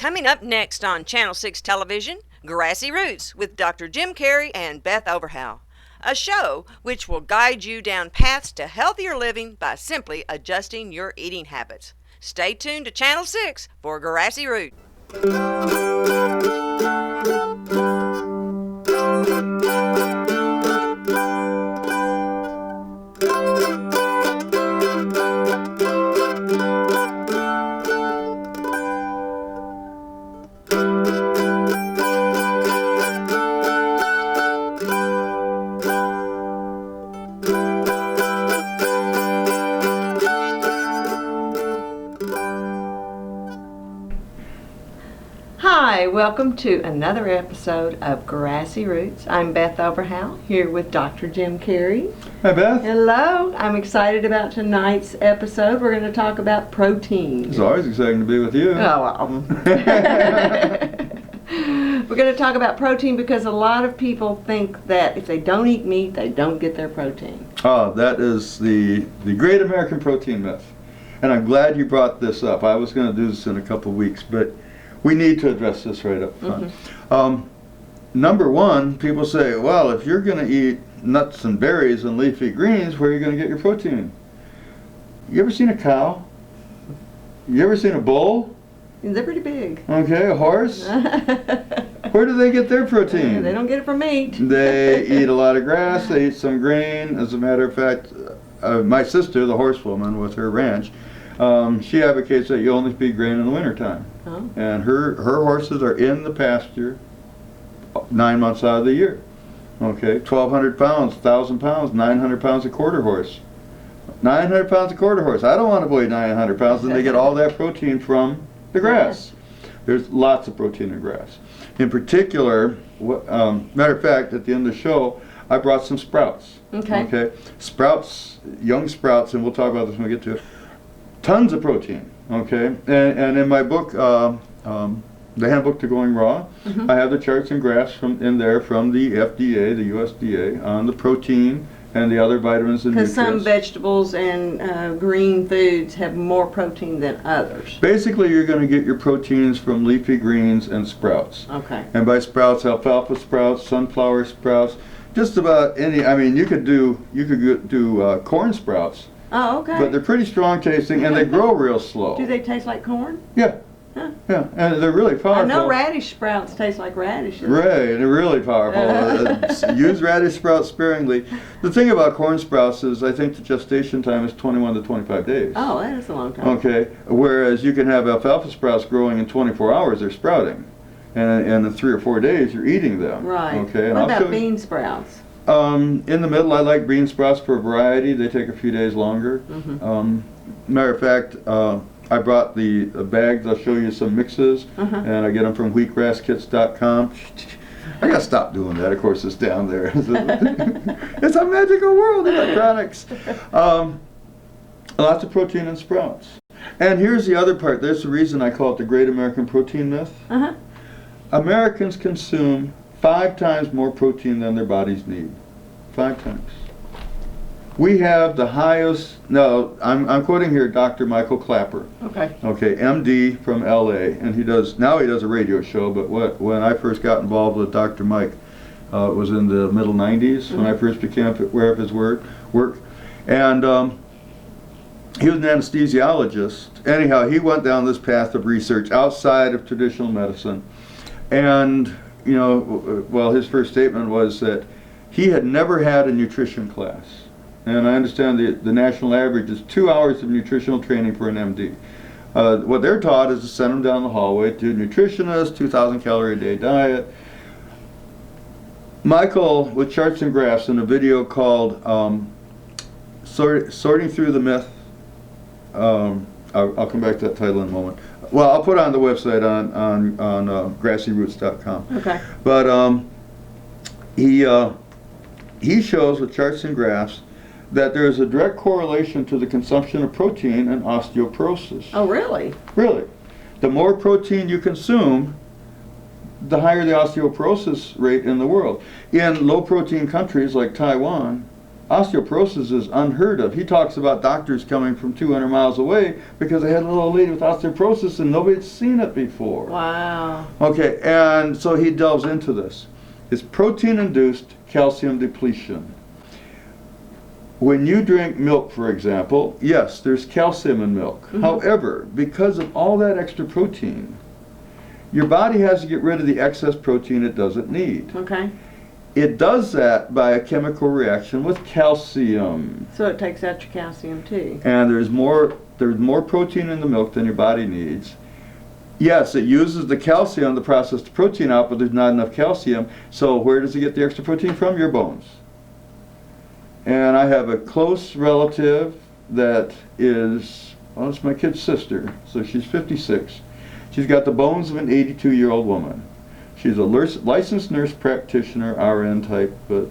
Coming up next on Channel 6 television, Grassy Roots with Dr. Jim Carey and Beth Overgaauw. A show which will guide you down paths to healthier living by simply adjusting your eating habits. Stay tuned to Channel 6 for Grassy Roots. Hi, welcome to another episode of Grassy Roots. I'm Beth Overgaauw, here with Dr. Jim Carey. Hi, Beth. Hello. I'm excited about tonight's episode. We're going to talk about protein. It's always exciting to be with you. We're going to talk about protein because a lot of people think that if they don't eat meat, they don't get their protein. Oh, that is the great American protein myth. And I'm glad you brought this up. I was going to do this in a couple weeks, but we need to address this right up front. Number one, people say, well, if you're going to eat nuts and berries and leafy greens, where are you going to get your protein? You ever seen a cow? You ever seen a bull? They're pretty big. Okay, a horse? Where do they get their protein? They don't get it from meat. They eat a lot of grass, they eat some grain. As a matter of fact, my sister, the horsewoman with her ranch, she advocates that you only feed grain in the wintertime. Oh. And her horses are in the pasture 9 months out of the year. Okay, 1,200 pounds, 1,000 pounds, 900 pounds a quarter horse. 900 pounds a quarter horse. I don't want to weigh 900 pounds, and they get all that protein from the grass. There's lots of protein in grass. In particular, matter of fact, at the end of the show, I brought some sprouts. Okay. Sprouts, young sprouts, and we'll talk about this when we get to it. Tons of protein. Okay. And in my book, the Handbook to Going Raw, I have the charts and graphs in there from the FDA, the USDA, on the protein and the other vitamins and nutrients. Because some vegetables and green foods have more protein than others. Basically, you're going to get your proteins from leafy greens and sprouts. Okay. And by sprouts, alfalfa sprouts, sunflower sprouts, just about any. I mean, you could do corn sprouts. Oh, okay. But they're pretty strong tasting, and they grow real slow. Do they taste like corn? Yeah. Huh. Yeah, and they're really powerful. I know radish sprouts taste like radishes. Right, they're really powerful. Use radish sprouts sparingly. The thing about corn sprouts is I think the gestation time is 21 to 25 days. Oh, that is a long time. Okay, whereas you can have alfalfa sprouts growing in 24 hours, they're sprouting. And in 3 or 4 days, you're eating them. Right. Okay, what about bean sprouts? In the middle, I like bean sprouts for variety. They take a few days longer. Matter of fact, I brought the bags. I'll show you some mixes, and I get them from wheatgrasskits.com. I gotta stop doing that. Of course, it's down there. It's a magical world, electronics. Lots of protein in sprouts. And here's the other part. There's the reason I call it the Great American Protein Myth. Americans consume 5 times more protein than their bodies need. 5 times. We have the highest, no, I'm quoting here Dr. Michael Clapper. Okay, MD from LA, and he does a radio show, but when I first got involved with Dr. Mike, it was in the middle 90s when I first became aware of his work. And he was an anesthesiologist. Anyhow, he went down this path of research outside of traditional medicine. And, you know, well, his first statement was that he had never had a nutrition class. And I understand the national average is 2 hours of nutritional training for an MD. What they're taught is to send them down the hallway to a nutritionist, 2,000 calorie a day diet. Michael, with charts and graphs, in a video called Sorting Through the Myth, I'll come back to that title in a moment. Well, I'll put it on the website on grassyroots.com. Okay. But he shows with charts and graphs that there is a direct correlation to the consumption of protein and osteoporosis. Oh, really? Really. The more protein you consume, the higher the osteoporosis rate in the world. In low protein countries like Taiwan, Osteoporosis is unheard of. He talks about doctors coming from 200 miles away because they had a little lady with osteoporosis and nobody had seen it before. Wow. Okay, and so he delves into this. It's protein-induced calcium depletion. When you drink milk, for example, yes, there's calcium in milk. However, because of all that extra protein, your body has to get rid of the excess protein it doesn't need. Okay. It does that by a chemical reaction with calcium. So it takes out your calcium too. And there's more protein in the milk than your body needs. Yes, it uses the calcium to process the protein out, but there's not enough calcium. So where does it get the extra protein from? Your bones. And I have a close relative that is, well, it's my kid's sister, so she's 56. She's got the bones of an 82-year-old woman. She's a licensed nurse practitioner, RN type, but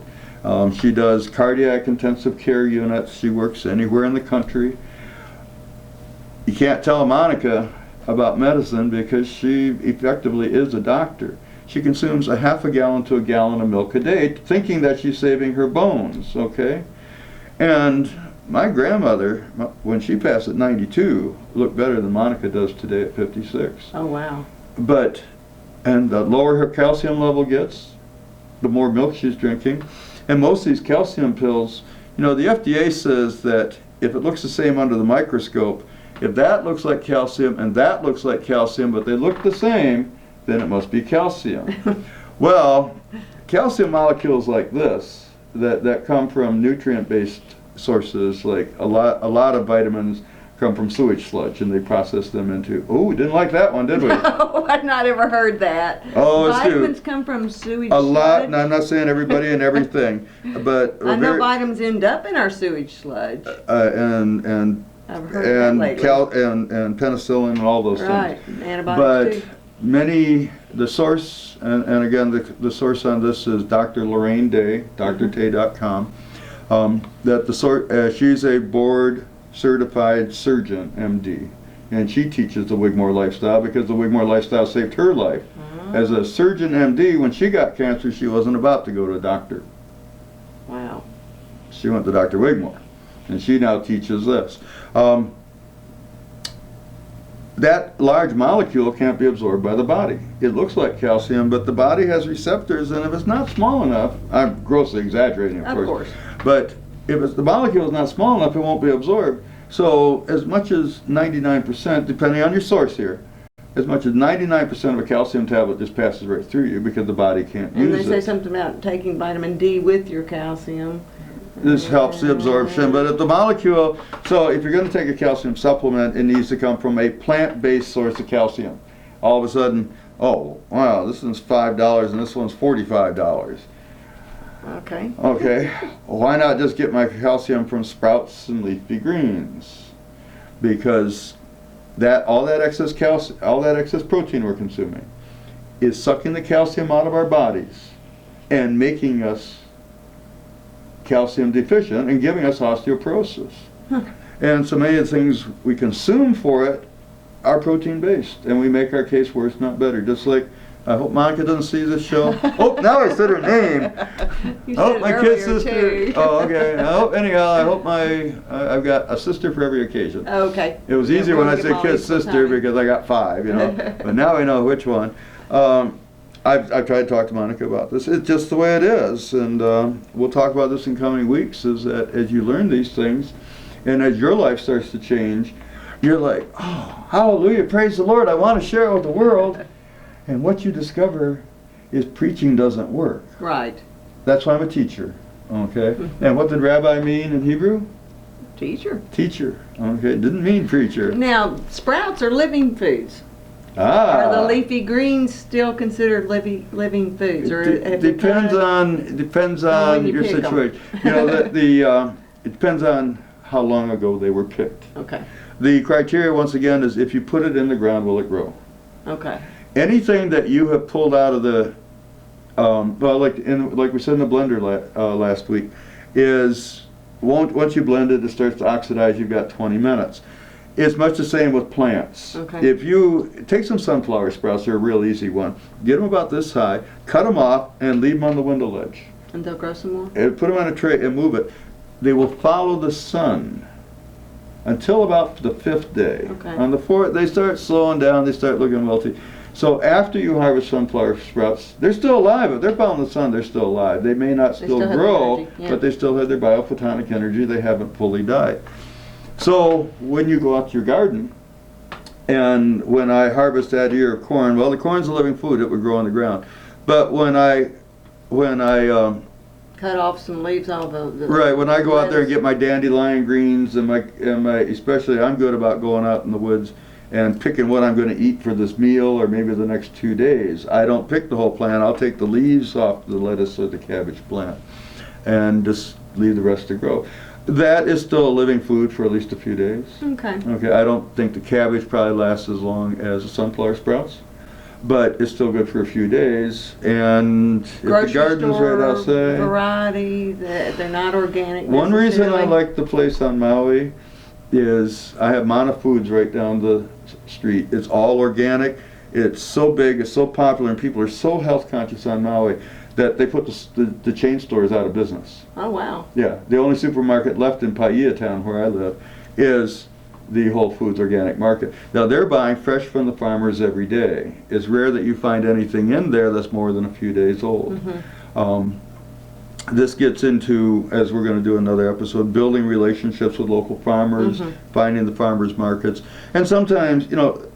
she does cardiac intensive care units. She works anywhere in the country. You can't tell Monica about medicine because she effectively is a doctor. She consumes a half a gallon to a gallon of milk a day, thinking that she's saving her bones, okay? And my grandmother, when she passed at 92, looked better than Monica does today at 56. Oh, wow. But, and the lower her calcium level gets, the more milk she's drinking. And most of these calcium pills, you know, the FDA says that if it looks the same under the microscope, if that looks like calcium and that looks like calcium, but they look the same, then it must be calcium. Well, calcium molecules like this, that come from nutrient-based sources, like a lot of vitamins come from sewage sludge, and they process them into, oh, we didn't like that one, did we? No, I've not ever heard that. Oh, it's vitamins come from sewage a lot, sludge? and I'm not saying everybody and everything, but I know vitamins end up in our sewage sludge. and I've heard that lately. and penicillin and all those Right, things. antibiotics too. The source, and again, the source on this is Dr. Lorraine Day, drtay.com, that the source, she's a board certified surgeon, MD, and she teaches the Wigmore lifestyle because the Wigmore lifestyle saved her life. As a surgeon MD, when she got cancer, she wasn't about to go to a doctor. Wow. She went to Dr. Wigmore, and she now teaches this. That large molecule can't be absorbed by the body. It looks like calcium, but the body has receptors, and if it's not small enough, I'm grossly exaggerating, of course, but if the molecule is not small enough, it won't be absorbed. So as much as 99%, depending on your source here, as much as 99% of a calcium tablet just passes right through you because the body can't use it. And they say something about taking vitamin D with your calcium. This helps the absorption, but if the molecule, so if you're going to take a calcium supplement, it needs to come from a plant-based source of calcium. All of a sudden, oh, wow, this one's $5 and this one's $45. Okay. Okay, why not just get my calcium from sprouts and leafy greens? Because all that excess calcium, all that excess protein we're consuming is sucking the calcium out of our bodies and making us calcium deficient and giving us osteoporosis. And so many of the things we consume for it are protein based, and we make our case worse, not better. Just like, I hope Monica doesn't see this show. Oh, now I said her name. You Oh, said my it kid's earlier, sister. too. Oh, okay. Oh, anyhow, I hope I've got a sister for every occasion. Okay. It was easier when I said kid's sister because I got 5, you know. But now I know which one. I've tried to talk to Monica about this. It's just the way it is, and we'll talk about this in coming weeks, is that as you learn these things, and as your life starts to change, you're like, oh, hallelujah, praise the Lord, I want to share it with the world. And what you discover is preaching doesn't work. Right. That's why I'm a teacher, okay? And what did rabbi mean in Hebrew? Teacher. Teacher, okay? It didn't mean preacher. Now, sprouts are living foods. Ah. Are the leafy greens still considered living foods? Or Depends on you your pick 'em. situation. You know, it depends on how long ago they were picked. Okay. The criteria, once again, is if you put it in the ground, will it grow? Okay. Anything that you have pulled out of the, like we said in the blender last week, is once you blend it, it starts to oxidize. You've got 20 minutes. It's much the same with plants. Okay. If you take some sunflower sprouts, they're a real easy one. Get them about this high, cut them off, and leave them on the window ledge. And they'll grow some more? And put them on a tray and move it. they will follow the sun until about the 5th day. Okay. On the 4th, they start slowing down, they start looking wilty. So after you harvest sunflower sprouts, they're still alive. If they're following the sun, they're still alive. They may not still have grow, energy, yeah. but they still have their biophotonic energy. They haven't fully died. So when you go out to your garden, and when I harvest that ear of corn, well, the corn's a living food. It would grow on the ground. But when I Cut off some leaves, all the right, when I go out there and get my dandelion greens and my especially I'm good about going out in the woods and picking what I'm going to eat for this meal or maybe the next 2 days. I don't pick the whole plant. I'll take the leaves off the lettuce or the cabbage plant and just leave the rest to grow. That is still a living food for at least a few days. Okay. Okay, I don't think the cabbage probably lasts as long as the sunflower sprouts, but it's still good for a few days. And if the garden's right outside, variety, they're not organic. One reason I necessarily. like the place on Maui is I have Mana Foods right down the street. It's all organic. It's so big, it's so popular, and people are so health conscious on Maui that they put the chain stores out of business. Oh, wow. Yeah, the only supermarket left in Paia town where I live is the Whole Foods Organic Market. Now they're buying fresh from the farmers every day. It's rare that you find anything in there that's more than a few days old. This gets into, as we're going to do another episode, building relationships with local farmers, finding the farmers markets. And sometimes, you know,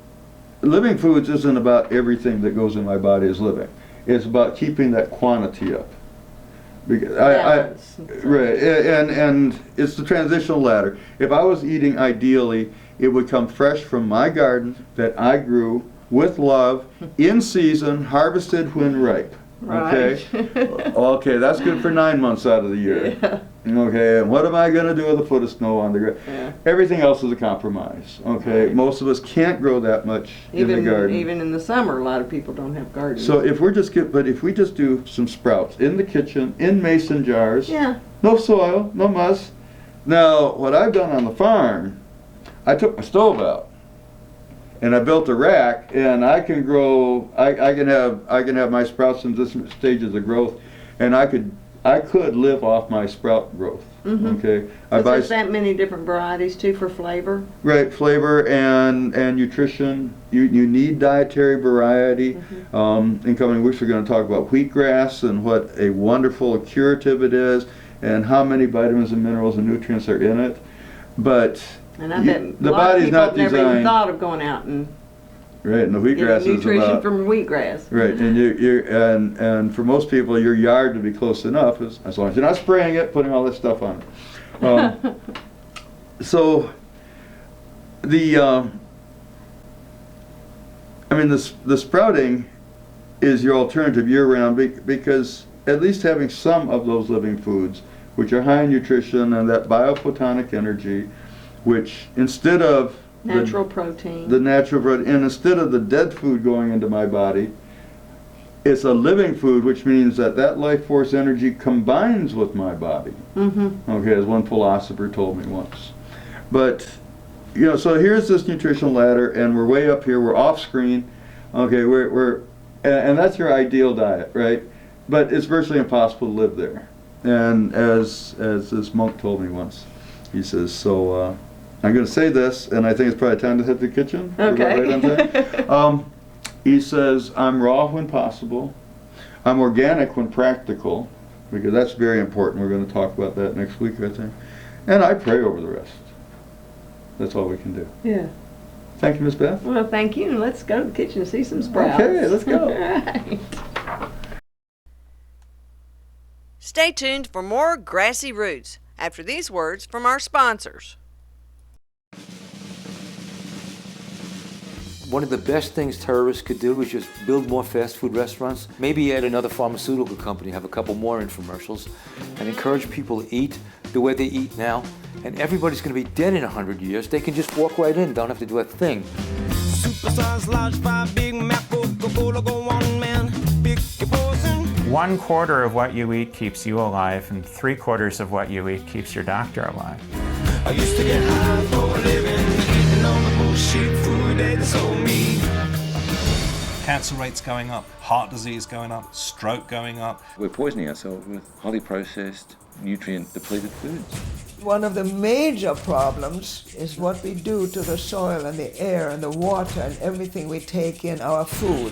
living foods isn't about everything that goes in my body is living. It's about keeping that quantity up. Because right, and it's the transitional ladder. If I was eating ideally, it would come fresh from my garden that I grew with love, in season, harvested when ripe. Okay? Right. Okay, that's good for 9 months out of the year. Yeah. Okay, and what am I going to do with a foot of snow on the ground? Yeah. Everything else is a compromise. Okay, Right. most of us can't grow that much in the garden. Even in the summer, a lot of people don't have gardens. So if if we just do some sprouts in the kitchen, in mason jars, yeah. no soil, no muss. Now, what I've done on the farm, I took my stove out and I built a rack, and I can grow. I can have my sprouts in different stages of growth, and I could live off my sprout growth. Okay, There's that many different varieties too for flavor. Right, flavor and nutrition. You need dietary variety. In coming weeks, we're going to talk about wheatgrass and what a wonderful curative it is, and how many vitamins and minerals and nutrients are in it. But And I bet the a lot of body's people not have never designed. even thought of going out and Right, and the wheatgrass getting is nutrition about. from wheatgrass. Right, and and for most people, your yard to be close enough as long as you're not spraying it, putting all this stuff on it. So the the sprouting is your alternative year-round because at least having some of those living foods, which are high in nutrition and that biophotonic energy, which instead of Natural protein. the natural protein, and instead of the dead food going into my body, it's a living food, which means that life force energy combines with my body. Okay, as one philosopher told me once. But you know, so here's this nutritional ladder, and we're way up here. We're off screen. Okay, and that's your ideal diet, right? But it's virtually impossible to live there. And as this monk told me once, he says, so I'm going to say this, and I think it's probably time to hit the kitchen. Okay. Right on time. He says, I'm raw when possible. I'm organic when practical, because that's very important. We're going to talk about that next week, I think. And I pray over the rest. That's all we can do. Yeah. Thank you, Miss Beth. Well, thank you. Let's go to the kitchen and see some sprouts. Okay, let's go. All right. Stay tuned for more Grassy Roots after these words from our sponsors. One of the best things terrorists could do is just build more fast food restaurants, maybe add another pharmaceutical company, have a couple more infomercials, and encourage people to eat the way they eat now. And everybody's going to be dead in 100 years. They can just walk right in, don't have to do a thing. Superstars, large fry, Big Mac, Coca-Cola, go on, man. Pick your poison. 1/4 of what you eat keeps you alive, and 3/4 of what you eat keeps your doctor alive. I used to get high for a living, eating all the bullshit food they sold me. Cancer rates going up, heart disease going up, stroke going up. We're poisoning ourselves with highly processed, nutrient-depleted foods. One of the major problems is what we do to the soil and the air and the water and everything we take in our food.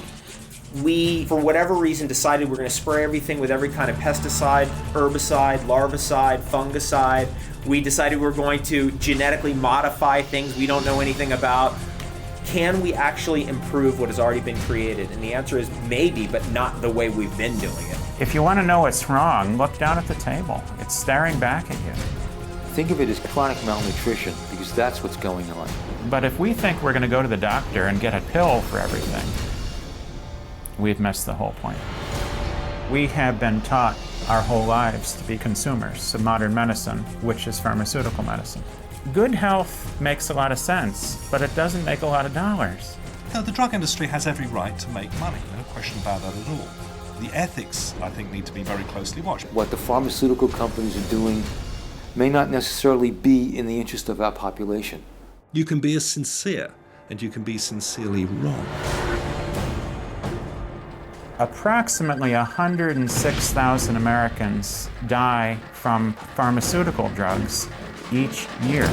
We, for whatever reason, decided we're going to spray everything with every kind of pesticide, herbicide, larvicide, fungicide. We decided we're going to genetically modify things we don't know anything about. Can we actually improve what has already been created? And the answer is maybe, but not the way we've been doing it. If you want to know what's wrong, look down at the table. It's staring back at you. Think of it as chronic malnutrition, because that's what's going on. But if we think we're going to go to the doctor and get a pill for everything, we've missed the whole point. We have been taught our whole lives to be consumers of modern medicine, which is pharmaceutical medicine. Good health makes a lot of sense, but it doesn't make a lot of dollars. Now, the drug industry has every right to make money, no question about that at all. The ethics, I think, need to be very closely watched. What the pharmaceutical companies are doing may not necessarily be in the interest of our population. You can be as sincere, and you can be sincerely wrong. Approximately 106,000 Americans die from pharmaceutical drugs each year.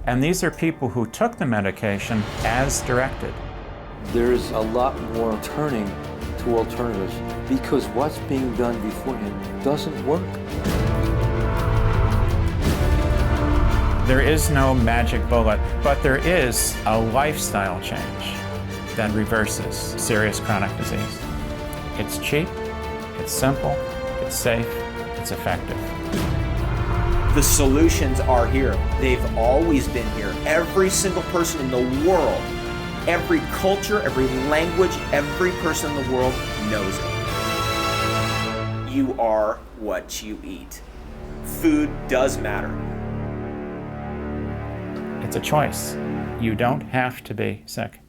And these are people who took the medication as directed. There's a lot more turning to alternatives because what's being done beforehand doesn't work. There is no magic bullet, but there is a lifestyle change that reverses serious chronic disease. It's cheap, it's simple, it's safe, it's effective. The solutions are here. They've always been here. Every single person in the world, every culture, every language, every person in the world knows it. You are what you eat. Food does matter. It's a choice. You don't have to be sick.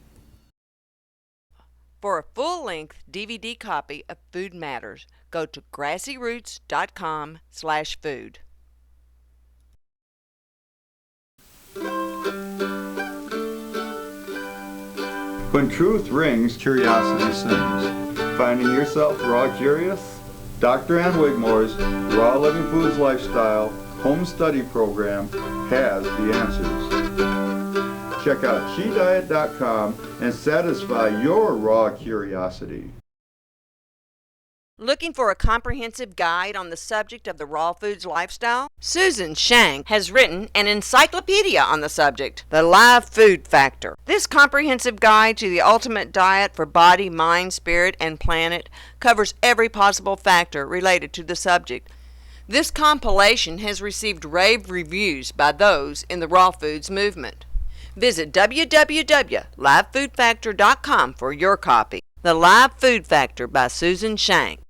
For a full-length DVD copy of Food Matters, go to grassyroots.com/food. When truth rings, curiosity sings. Finding yourself raw curious? Dr. Ann Wigmore's Raw Living Foods Lifestyle Home Study Program has the answers. Check out SheDiet.com and satisfy your raw curiosity. Looking for a comprehensive guide on the subject of the raw foods lifestyle? Susan Shank has written an encyclopedia on the subject, The Live Food Factor. This comprehensive guide to the ultimate diet for body, mind, spirit, and planet covers every possible factor related to the subject. This compilation has received rave reviews by those in the raw foods movement. Visit www.livefoodfactor.com for your copy. The Live Food Factor by Susan Shank.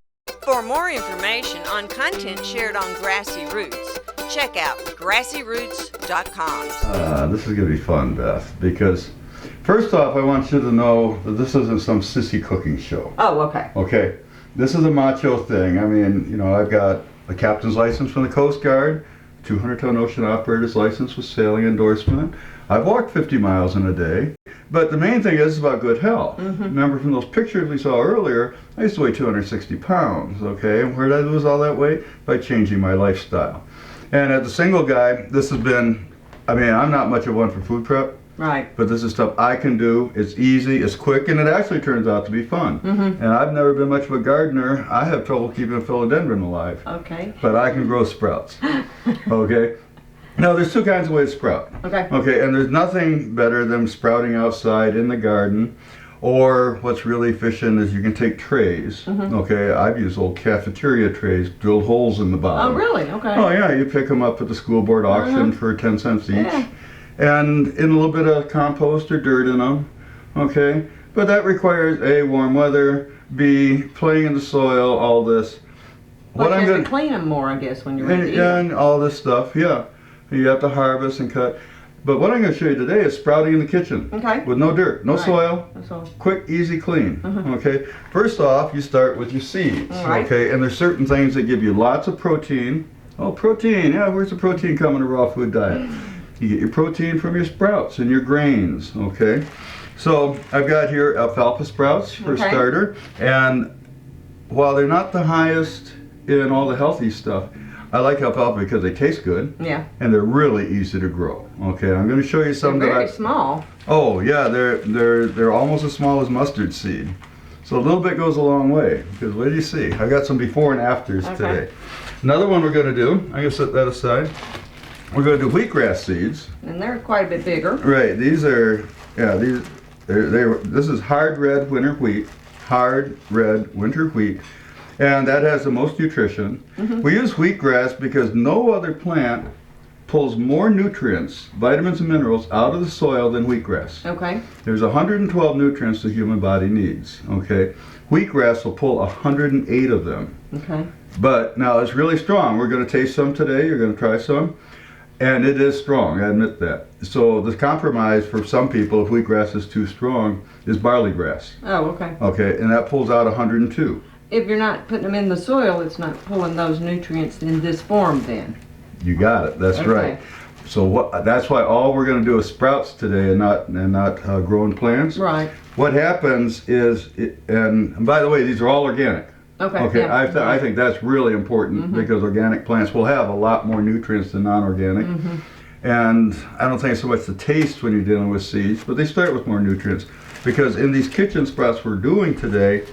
For more information on content shared on Grassy Roots, check out grassyroots.com. This is going to be fun, Beth, because first off, I want you to know that this isn't some sissy cooking show. Oh, okay. Okay, this is a macho thing. I mean, you know, I've got a captain's license from the Coast Guard, 200-ton ocean operator's license with sailing endorsement. I've walked 50 miles in a day, but the main thing is about good health. Mm-hmm. Remember from those pictures we saw earlier, I used to weigh 260 pounds, okay? And where did I lose all that weight? By changing my lifestyle. And as a single guy, this has been, I mean, I'm not much of one for food prep. Right. But this is stuff I can do. It's easy, it's quick, and it actually turns out to be fun. Mm-hmm. And I've never been much of a gardener. I have trouble keeping a philodendron alive. Okay. But I can grow sprouts. Okay? Now, there's two kinds of ways to sprout. Okay. Okay, and there's nothing better than sprouting outside in the garden. Or what's really efficient is you can take trays. Mm-hmm. Okay, I've used old cafeteria trays, drilled holes in the bottom. Oh, really? Okay. Oh, yeah, you pick them up at the school board auction for 10 cents each. Yeah. And in a little bit of compost or dirt in them, okay? But that requires A, warm weather, B, playing in the soil, all this. Well, you have to clean them more, I guess, when you're ready to eat them. And all this stuff, yeah. You have to harvest and cut. But what I'm going to show you today is sprouting in the kitchen. Okay. With no dirt, no soil. No soil. Quick, easy, clean. Mm-hmm. Okay. First off, you start with your seeds. Right. Okay. And there's certain things that give you lots of protein. Oh, protein. Yeah, where's the protein coming in a raw food diet? You get your protein from your sprouts and your grains. Okay. So I've got here alfalfa sprouts for a starter. And while they're not the highest in all the healthy stuff, I like alfalfa because they taste good. Yeah. And they're really easy to grow. Okay, I'm going to show you some They're that very small. Oh yeah, they're almost as small as mustard seed. So a little bit goes a long way. Because what do you see? I got some before and afters today. Another one we're going to do. I'm going to set that aside. We're going to do wheatgrass seeds. And they're quite a bit bigger. Right. These are this is hard red winter wheat. Hard red winter wheat. And that has the most nutrition. We use wheatgrass because no other plant pulls more nutrients, vitamins and minerals out of the soil than wheatgrass. Okay. There's 112 nutrients the human body needs. Okay. Wheatgrass will pull 108 of them. Okay. But now it's really strong. We're going to taste some today. You're going to try some. And it is strong, I admit that. So the compromise for some people, if wheatgrass is too strong, is barley grass. Oh, okay. Okay, and that pulls out 102. If you're not putting them in the soil, it's not pulling those nutrients in this form then. You got it. That's right. So that's why all we're going to do is sprouts today and not growing plants. Right. What happens is, and by the way, these are all organic. Okay. Okay. Yeah. I think that's really important because organic plants will have a lot more nutrients than non-organic. And I don't think it's so much the taste when you're dealing with seeds, but they start with more nutrients because in these kitchen sprouts we're doing today,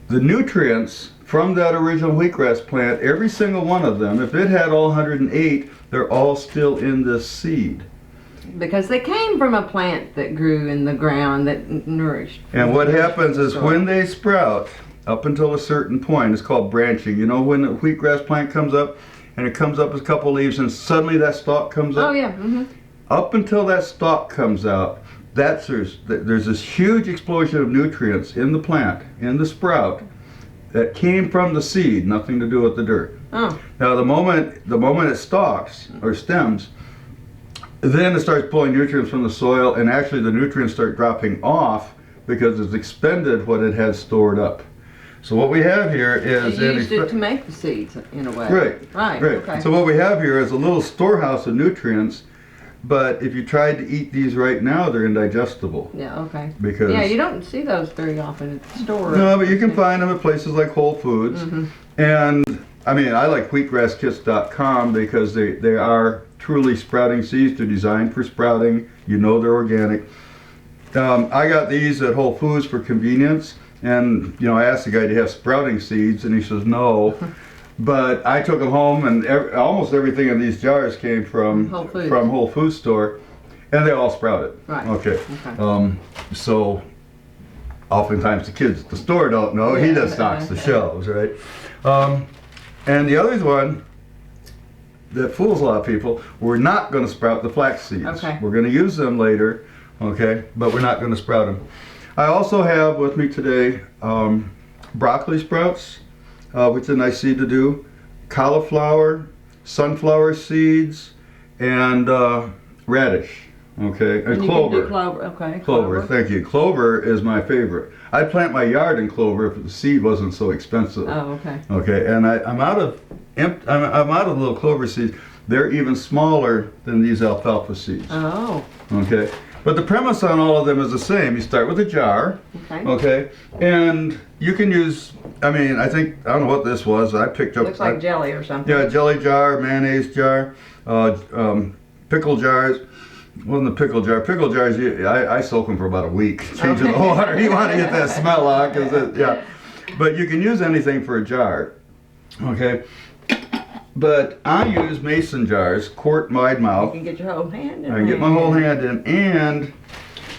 the nutrients from that original wheatgrass plant, every single one of them, if it had all 108, they're all still in this seed. Because they came from a plant that grew in the ground that nourished. And what happens is when they sprout, up until a certain point, it's called branching. You know when the wheatgrass plant comes up, and it comes up with a couple leaves, and suddenly that stalk comes up? Oh, yeah. Up until that stalk comes out, there's this huge explosion of nutrients in the plant, in the sprout, that came from the seed, nothing to do with the dirt. Oh. Now the moment it stalks or stems, then it starts pulling nutrients from the soil, and actually the nutrients start dropping off because it's expended what it had stored up. So what we have here is You used it to make the seeds in a way. Right. Okay. So what we have here is a little storehouse of nutrients, but if you tried to eat these right now, they're indigestible. Yeah, okay. Because you don't see those very often at the store. No, but you can find them at places like Whole Foods. And I mean, I like wheatgrasskits.com because they are truly sprouting seeds. They're designed for sprouting. You know they're organic. I got these at Whole Foods for convenience. And, I asked the guy, do you have sprouting seeds? And he says, no. But I took them home, and almost everything in these jars came from Whole Foods store, and they all sprouted. Right. Okay. So oftentimes the kids at the store don't know. He just stocks the shelves, right? And the other one that fools a lot of people, we're not going to sprout the flax seeds. Okay. We're going to use them later, okay? But we're not going to sprout them. I also have with me today broccoli sprouts, which is a nice seed to do, cauliflower, sunflower seeds, and radish, okay, and clover. You can do clover, okay. Clover, thank you. Clover is my favorite. I'd plant my yard in clover if the seed wasn't so expensive. Oh, okay. Okay, and I'm out of little clover seeds. They're even smaller than these alfalfa seeds. Oh. Okay. But the premise on all of them is the same. You start with a jar, okay, and you can use, I don't know what this was. I picked up. Looks like jelly or something. Yeah, jelly jar, mayonnaise jar, pickle jars. Wasn't a pickle jar. Pickle jars, I soak them for about a week, changing the water. You want to get that smell out, But you can use anything for a jar, okay. But I use mason jars, quart wide mouth. You can get your whole hand in. I can get my whole hand in, and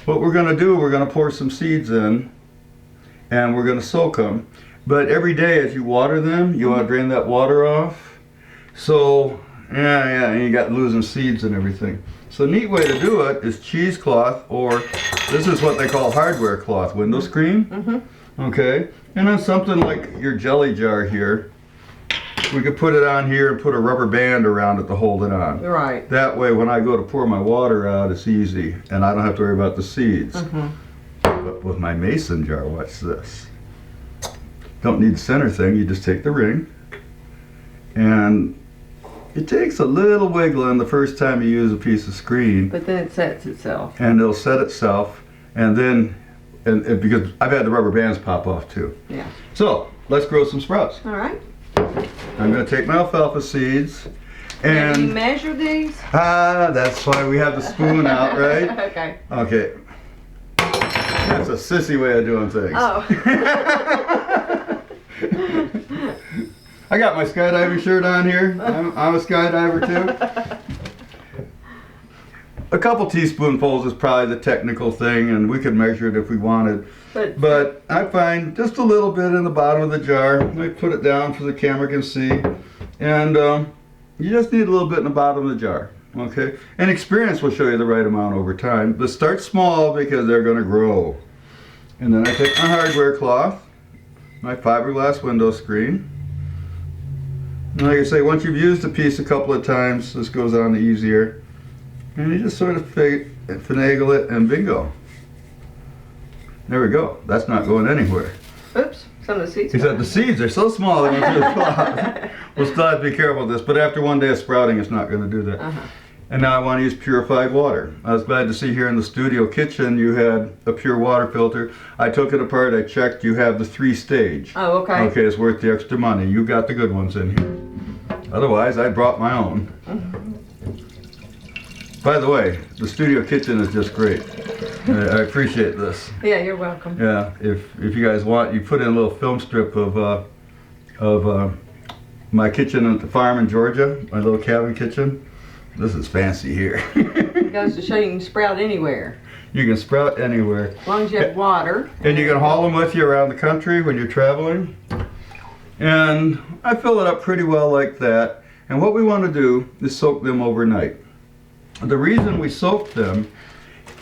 what we're going to do, we're going to pour some seeds in, and we're going to soak them. But every day as you water them, you want to drain that water off. So, and you got losing seeds and everything. So a neat way to do it is cheesecloth, or this is what they call hardware cloth, window screen. Okay, and then something like your jelly jar here. We could put it on here and put a rubber band around it to hold it on. Right. That way when I go to pour my water out, it's easy and I don't have to worry about the seeds. But with my mason jar, watch this. Don't need the center thing, you just take the ring, and it takes a little wiggling the first time you use a piece of screen. But then it sets itself. And it'll set itself, and then, and because I've had the rubber bands pop off too. Yeah. So, let's grow some sprouts. All right. I'm going to take my alfalfa seeds. And do you measure these? That's why we have the spoon out, right? Okay. Okay. That's a sissy way of doing things. Oh. I got my skydiving shirt on here. I'm a skydiver too. A couple teaspoonfuls is probably the technical thing, and we could measure it if we wanted. But I find just a little bit in the bottom of the jar. I put it down so the camera can see. And you just need a little bit in the bottom of the jar. Okay? And experience will show you the right amount over time. But start small because they're going to grow. And then I take my hardware cloth, my fiberglass window screen. And like I say, once you've used a piece a couple of times, this goes on easier. And you just sort of finagle it, and bingo. There we go. That's not going anywhere. Oops, some of the seeds. He said the seeds are so small they went through the cloth. We'll still have to be careful with this, but after one day of sprouting, it's not going to do that. And now I want to use purified water. I was glad to see here in the studio kitchen you had a pure water filter. I took it apart, I checked, you have the 3-stage. Oh, okay. Okay, it's worth the extra money. You got the good ones in here. Otherwise, I brought my own. By the way, the studio kitchen is just great. I appreciate this. Yeah, you're welcome. Yeah, if you guys want, you put in a little film strip of my kitchen at the farm in Georgia, my little cabin kitchen. This is fancy here. It goes to show you can sprout anywhere. You can sprout anywhere. As long as you have water. And you can haul them with you around the country when you're traveling. And I fill it up pretty well like that. And what we want to do is soak them overnight. The reason we soak them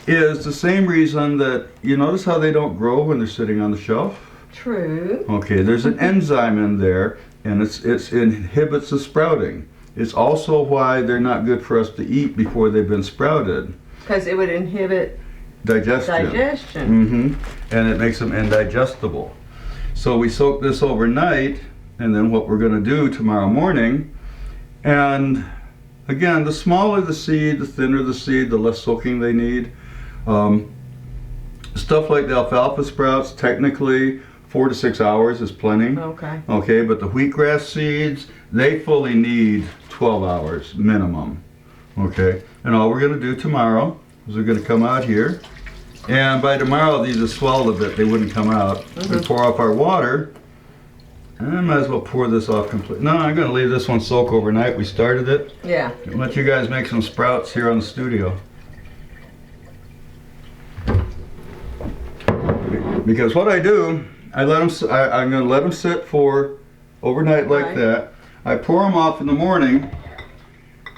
is the same reason that, you notice how they don't grow when they're sitting on the shelf? True. Okay, there's an enzyme in there, and it inhibits the sprouting. It's also why they're not good for us to eat before they've been sprouted. Because it would inhibit digestion. And it makes them indigestible. So we soak this overnight, and then what we're going to do tomorrow morning, and again, the smaller the seed, the thinner the seed, the less soaking they need. Stuff like the alfalfa sprouts, technically 4 to 6 hours is plenty. Okay. Okay, but the wheatgrass seeds, they fully need 12 hours minimum. Okay, and all we're going to do tomorrow is we're going to come out here, and by tomorrow these have swelled a bit, they wouldn't come out. We pour off our water, and I might as well pour this off completely. No, I'm going to leave this one soak overnight. We started it. Yeah. Let you guys make some sprouts here on the studio. Because what I do, I'm going to let them sit for overnight like that. I pour them off in the morning,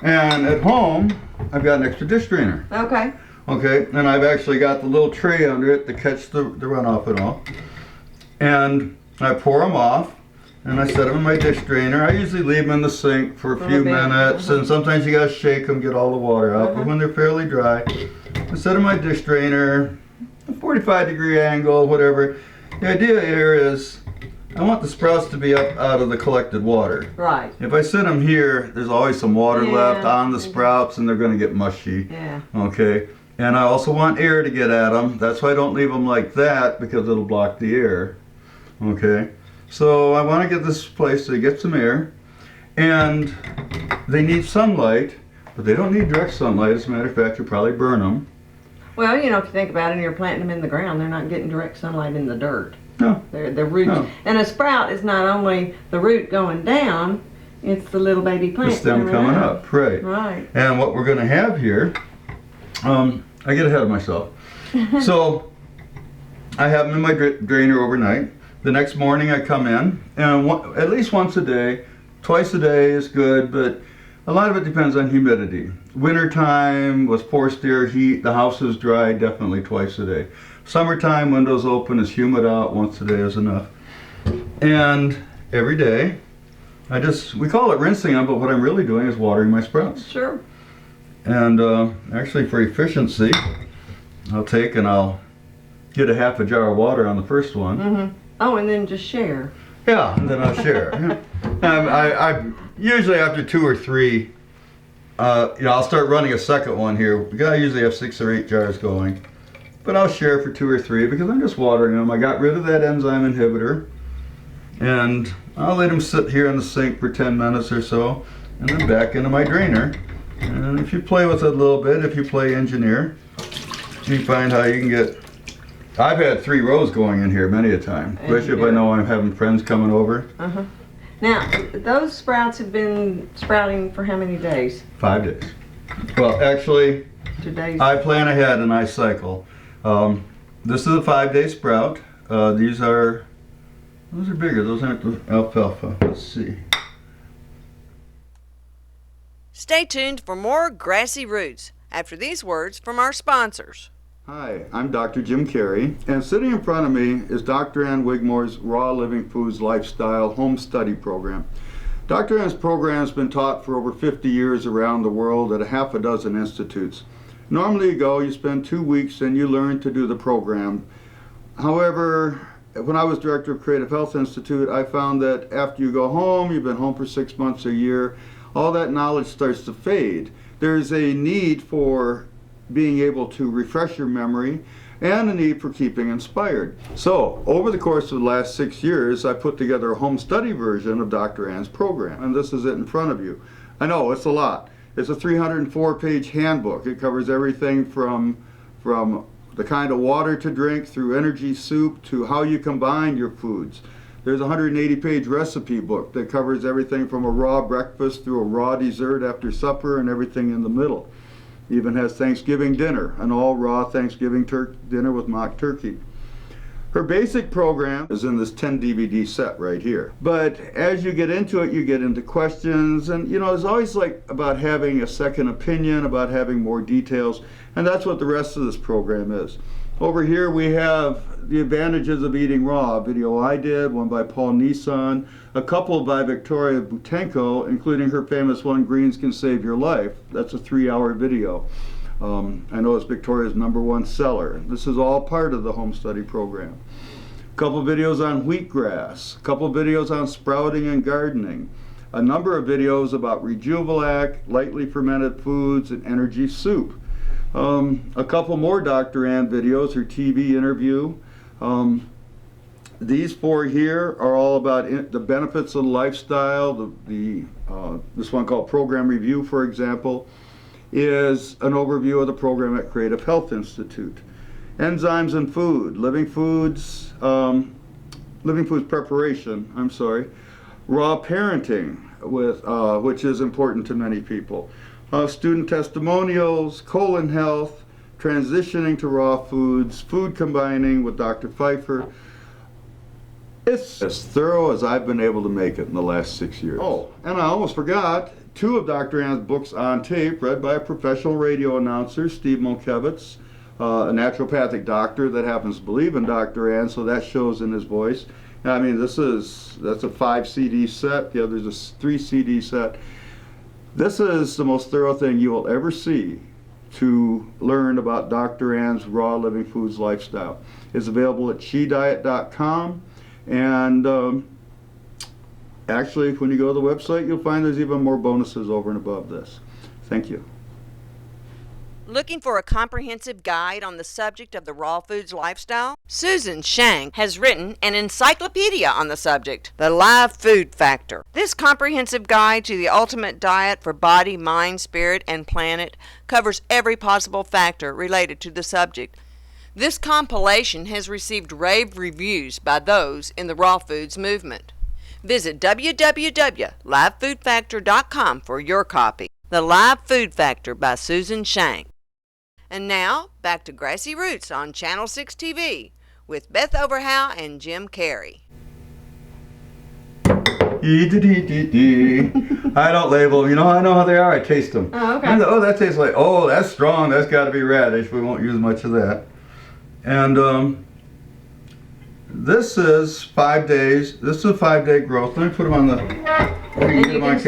and at home, I've got an extra dish drainer. Okay. Okay, and I've actually got the little tray under it to catch the runoff and all. And I pour them off, and I set them in my dish drainer. I usually leave them in the sink for a few minutes, and sometimes you gotta shake them, get all the water out. But when they're fairly dry, I set them in my dish drainer, a 45-degree angle, whatever. The idea here is I want the sprouts to be up out of the collected water. Right. If I sit them here, there's always some water left on the sprouts, and they're going to get mushy. Yeah. Okay. And I also want air to get at them. That's why I don't leave them like that, because it'll block the air. Okay. So I want to get this place to get some air, and they need sunlight, but they don't need direct sunlight. As a matter of fact, you'll probably burn them. Well, you know, if you think about it, and you're planting them in the ground, they're not getting direct sunlight in the dirt. No. They're roots. No. And a sprout is not only the root going down, it's the little baby plant. The stem coming up, right. Right. And what we're going to have here, I get ahead of myself. So I have them in my drainer overnight. The next morning I come in, and at least once a day, twice a day is good, but a lot of it depends on humidity. Wintertime with forced air heat, the house is dry, definitely twice a day. Summertime, windows open, it's humid out, once a day is enough. And every day, we call it rinsing them, but what I'm really doing is watering my sprouts. Sure. And actually for efficiency, I'll get a half a jar of water on the first one. Oh, and then just share. Yeah, and then I'll share. I usually after 2 or 3, I'll start running a second one here. I usually have 6 or 8 jars going. But I'll share for 2 or 3 because I'm just watering them. I got rid of that enzyme inhibitor. And I'll let them sit here in the sink for 10 minutes or so, and then back into my drainer. And if you play with it a little bit, if you play engineer, you find how you can get. I've had 3 rows going in here many a time, especially if I know I'm having friends coming over. Now, those sprouts have been sprouting for how many days? 5 days. Well, actually, 2 days. I plan ahead and I cycle. This is a 5-day sprout. Those are bigger. Those aren't the alfalfa. Let's see. Stay tuned for more Grassy Roots after these words from our sponsors. Hi, I'm Dr. Jim Carey, and sitting in front of me is Dr. Ann Wigmore's Raw Living Foods Lifestyle Home Study Program. Dr. Ann's program has been taught for over 50 years around the world at a half a dozen institutes. Normally you go, you spend 2 weeks, and you learn to do the program. However, when I was director of Creative Health Institute, I found that after you go home, you've been home for 6 months, a year, all that knowledge starts to fade. There's a need for being able to refresh your memory and a need for keeping inspired. So, over the course of the last 6 years, I put together a home study version of Dr. Ann's program, and this is it in front of you. I know, it's a lot. It's a 304-page handbook. It covers everything from the kind of water to drink, through energy soup, to how you combine your foods. There's a 180-page recipe book that covers everything from a raw breakfast through a raw dessert after supper and everything in the middle. Even has Thanksgiving dinner, an all-raw Thanksgiving dinner with mock turkey. Her basic program is in this 10 DVD set right here. But as you get into it, you get into questions, and you know, it's always like about having a second opinion, about having more details, and that's what the rest of this program is. Over here we have the advantages of eating raw, a video I did, one by Paul Nissan, a couple by Victoria Butenko, including her famous one, Greens Can Save Your Life. That's a 3-hour video. I know it's Victoria's #1 seller. This is all part of the home study program. A couple videos on wheatgrass, a couple videos on sprouting and gardening, a number of videos about Rejuvelac, lightly fermented foods, and energy soup. A couple more Dr. Ann videos, her TV interview. These 4 here are all about the benefits of the lifestyle. This one called Program Review, for example, is an overview of the program at Creative Health Institute. Enzymes in food, living foods preparation, raw parenting, which is important to many people. Student testimonials, colon health, transitioning to raw foods, food combining with Dr. Pfeiffer. It's as thorough as I've been able to make it in the last 6 years. Oh, and I almost forgot, 2 of Dr. Ann's books on tape, read by a professional radio announcer, Steve Molkevitz, a naturopathic doctor that happens to believe in Dr. Ann, so that shows in his voice. I mean, that's a 5 CD set, the other's a 3 CD set. This is the most thorough thing you will ever see to learn about Dr. Ann's Raw Living Foods lifestyle. It's available at shediet.com, and actually, when you go to the website, you'll find there's even more bonuses over and above this. Thank you. Looking for a comprehensive guide on the subject of the raw foods lifestyle? Susan Shank has written an encyclopedia on the subject, The Live Food Factor. This comprehensive guide to the ultimate diet for body, mind, spirit, and planet covers every possible factor related to the subject. This compilation has received rave reviews by those in the raw foods movement. Visit www.livefoodfactor.com for your copy. The Live Food Factor by Susan Shank. And now, back to Grassy Roots on Channel 6 TV with Beth Overgaauw and Jim Carey. I don't label them. You know, I know how they are. I taste them. Oh, okay. And, that tastes like, that's strong. That's got to be radish. We won't use much of that. And this is 5 days. This is a 5-day growth. Let me put them on you can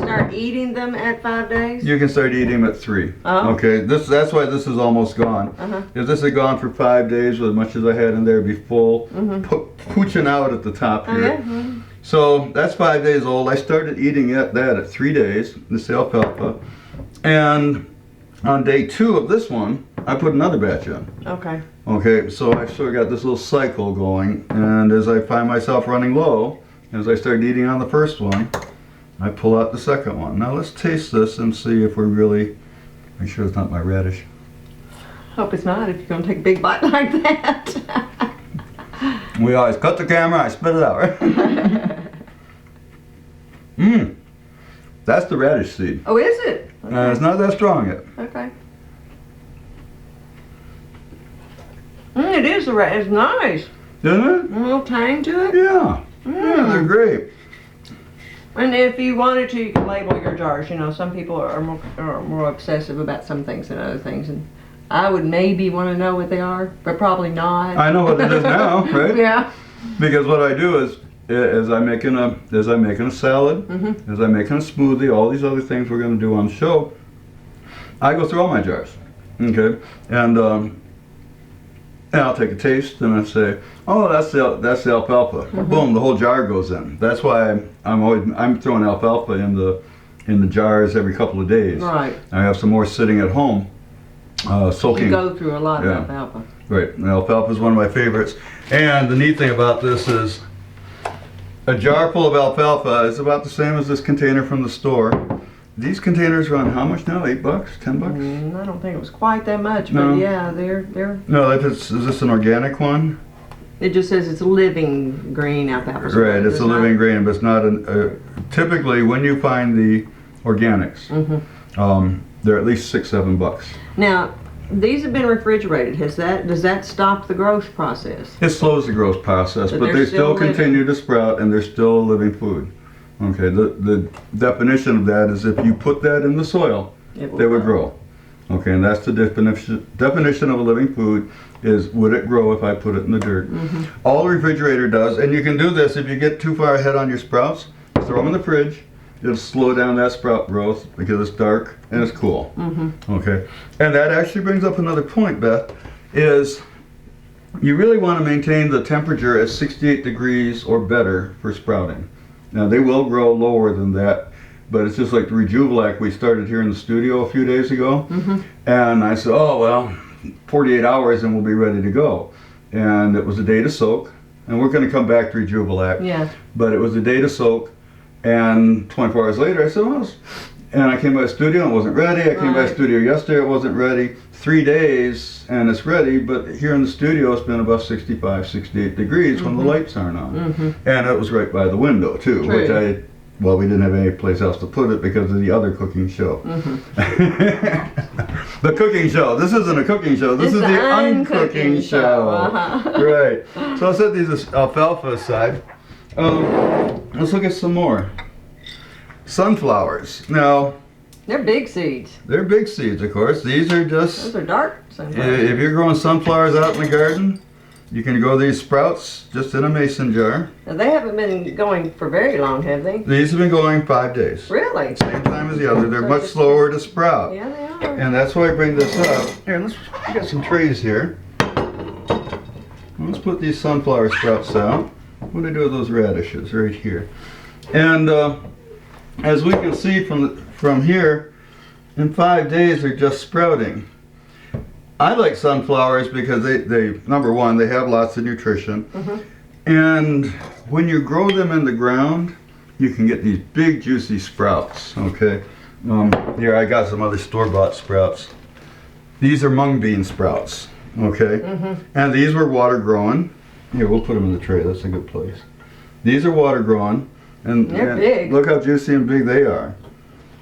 start eating them at 5 days? You can start eating them at 3. Oh. Okay, that's why this is almost gone. If this had gone for 5 days, with as much as I had in there, it'd be full, pooching out at the top here. Yeah. Mm-hmm. So that's 5 days old. I started eating that at 3 days, this alfalfa. And on day 2 of this one, I put another batch in. Okay, so I've sort of got this little cycle going, and as I find myself running low, As I start eating on the first one, I pull out the second one. Now let's taste this and see if we're really, make sure it's not my radish. Hope it's not if you're going to take a big bite like that. We always cut the camera, I spit it out, right? Mmm, that's the radish seed. Oh, is it? Okay. It's not that strong yet. Okay. It is the radish. It's nice. Isn't it? A little tang to it. Yeah. Yeah, they're great. And if you wanted to, you could label your jars. You know, some people are more obsessive about some things than other things, and I would maybe want to know what they are, but probably not. I know what it is now, right? Yeah. Because what I do is, as I'm making a salad, as I'm making a smoothie, all these other things we're going to do on the show, I go through all my jars, okay, and I'll take a taste and I say, oh, that's the alfalfa. Boom, the whole jar goes in. That's why I'm throwing alfalfa in the jars every couple of days. Right. I have some more sitting at home, soaking. You go through a lot of alfalfa. Right, and alfalfa is one of my favorites. And the neat thing about this is a jar full of alfalfa is about the same as this container from the store. These containers run how much now? $8? $10? I don't think it was quite that much, No. but yeah, they're. No, is this an organic one? It just says it's a living green alfalfa. Right, it's a living grain, but it's not typically when you find the organics, they're at least $6-7. Now, these have been refrigerated. Does that stop the growth process? It slows the growth process, but they still living. continue to sprout and they're still a living food. Okay, the definition of that is if you put that in the soil, they would grow. Okay, and that's the definition of a living food is would it grow if I put it in the dirt. All a refrigerator does, and you can do this if you get too far ahead on your sprouts, throw them in the fridge. It'll slow down that sprout growth because it's dark and it's cool. Okay, and that actually brings up another point, Beth, is you really want to maintain the temperature at 68 degrees or better for sprouting. Now they will grow lower than that, but it's just like the Rejuvelac we started here in the studio a few days ago, and I said, oh well, 48 hours and we'll be ready to go. And it was a day to soak, and we're going to come back to Rejuvelac. Yeah. But it was a day to soak. And 24 hours later, I said, well, and I came by the studio and it wasn't ready. I came by the studio yesterday, it wasn't ready. 3 days and it's ready, but here in the studio it's been about 65, 68 degrees when the lights aren't on. And it was right by the window too, which we didn't have any place else to put it because of the other cooking show. The cooking show. This isn't a cooking show. This is the uncooking show. Right. So I'll set these alfalfa aside. Let's look at some more. Sunflowers. Now, they're big seeds. They're big seeds, of course. These are just... Those are dark sunflowers. If you're growing sunflowers out in the garden, you can grow these sprouts just in a mason jar. Now, they haven't been going for very long, have they? These have been going 5 days. Really? Same time as the other. They're much slower to sprout. Yeah, they are. And that's why I bring this up. Here, we got some trays here. Let's put these sunflower sprouts out. What do I do with those radishes right here? And as we can see from here, in 5 days they're just sprouting. I like sunflowers because they number one, they have lots of nutrition. And when you grow them in the ground, you can get these big juicy sprouts, okay? Here I got some other store-bought sprouts. These are mung bean sprouts, okay? And these were water growing. Here, we'll put them in the tray. That's a good place. These are water growing, and they're big. Look how juicy and big they are.